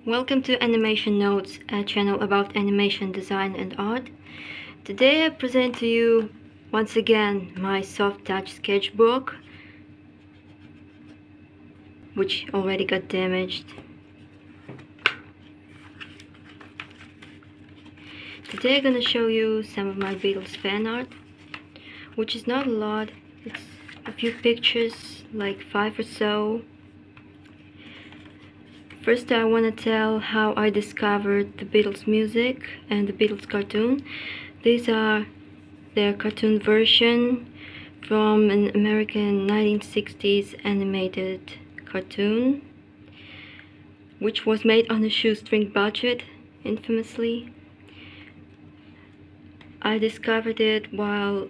Welcome to Animation Notes, a channel about animation design and art. Today I present to you once again my soft touch sketchbook, which already got damaged. Today I'm gonna show you some of my Beatles fan art, which is not a lot. It's a few pictures, like 5 or so. First, I want to tell how I discovered the Beatles music and the Beatles cartoon. These are their cartoon version from an American 1960s animated cartoon, which was made on a shoestring budget, infamously. I discovered it while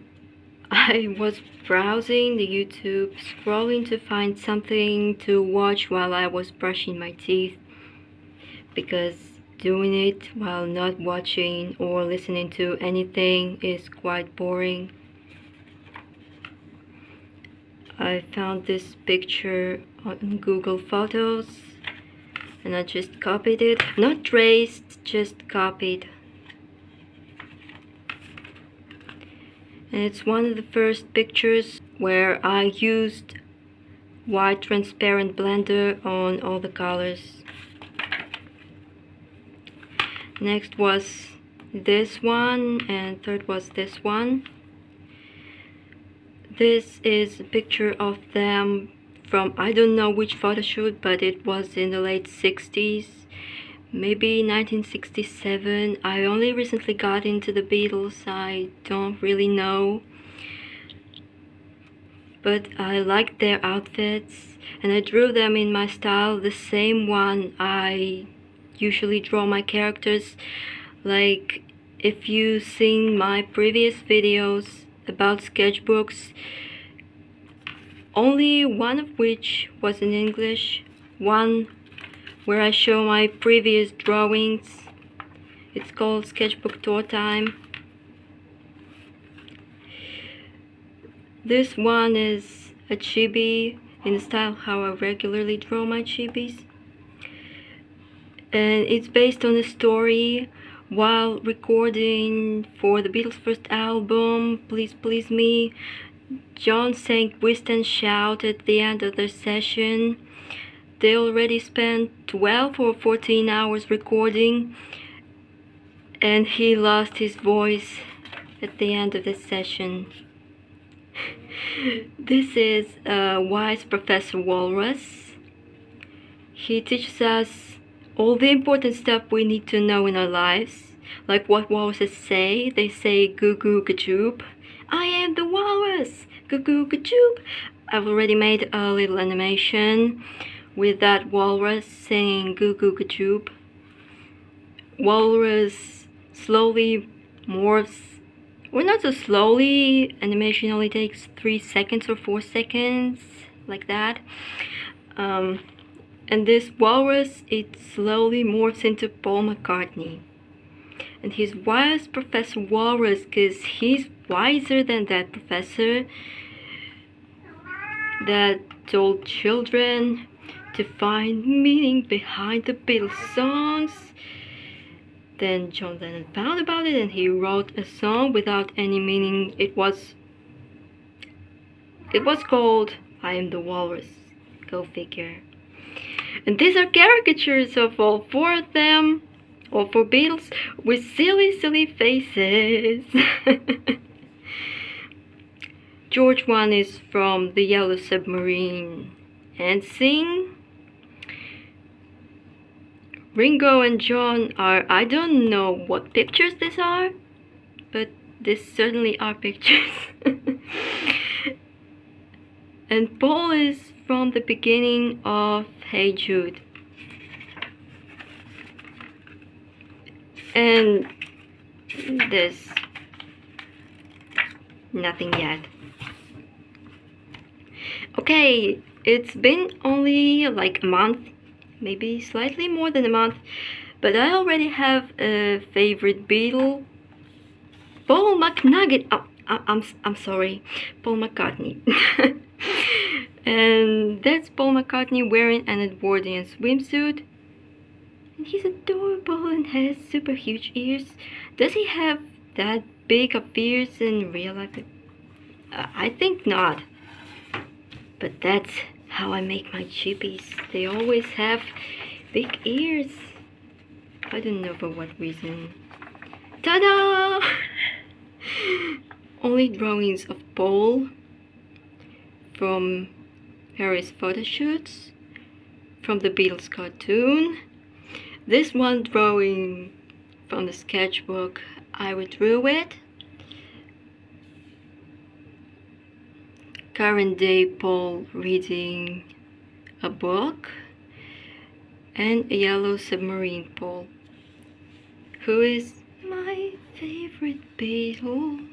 I was browsing the YouTube, scrolling to find something to watch while I was brushing my teeth, because doing it while not watching or listening to anything is quite boring. I found this picture on Google Photos and I just copied it, not traced, just copied. And it's one of the first pictures where I used white transparent blender on all the colors. Next was this one, and third was this one. This is a picture of them from I don't know which photo shoot, but it was in the late 60s. Maybe 1967. I only recently got into the Beatles, I don't really know. But I liked their outfits and I drew them in my style, the same one I usually draw my characters. Like, if you've seen my previous videos about sketchbooks, only one of which was in English, one where I show my previous drawings. It's called Sketchbook Tour Time. This one is a chibi in the style how I regularly draw my chibis. And it's based on a story. While recording for the Beatles' first album, Please Please Me, John sang Twist and Shout at the end of their session. They already spent 12 or 14 hours recording, and he lost his voice at the end of the session. This is a wise Professor Walrus. He teaches us all the important stuff we need to know in our lives. Like what walruses say. They say goo goo gajoop. I am the walrus! Goo goo gajoop! I've already made a little animation with that walrus saying goo goo gajoop. Walrus slowly morphs, or not so slowly, animation only takes 3 seconds or 4 seconds, like that. And this walrus, it slowly morphs into Paul McCartney. And he's wise Professor Walrus because he's wiser than that professor that told children to find meaning behind the Beatles songs. Then John Lennon found about it and he wrote a song without any meaning. It was called I Am the Walrus. Go figure. And these are caricatures of all 4 of them, all 4 Beatles, with silly faces. George one is from the Yellow Submarine and Sing. Ringo and John are, I don't know what pictures these are, but these certainly are pictures. And Paul is from the beginning of Hey Jude. And there's nothing yet. Okay, it's been only like a month, maybe slightly more than a month, but I already have a favorite Beatle. Paul McNugget. Oh, I'm sorry, Paul McCartney. And that's Paul McCartney wearing an Edwardian swimsuit. And he's adorable and has super huge ears. Does he have that big of ears in real life? I think not. But that's how I make my chippies. They always have big ears. I don't know for what reason. Ta-da! Only drawings of Paul from Harry's photo shoots, from the Beatles cartoon. This one drawing from the sketchbook, I withdrew it. Current day Paul reading a book. And a yellow submarine Paul, who is my favorite Beatle.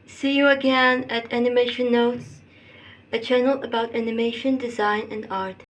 See you again at Animation Notes, a channel about animation, design, and art.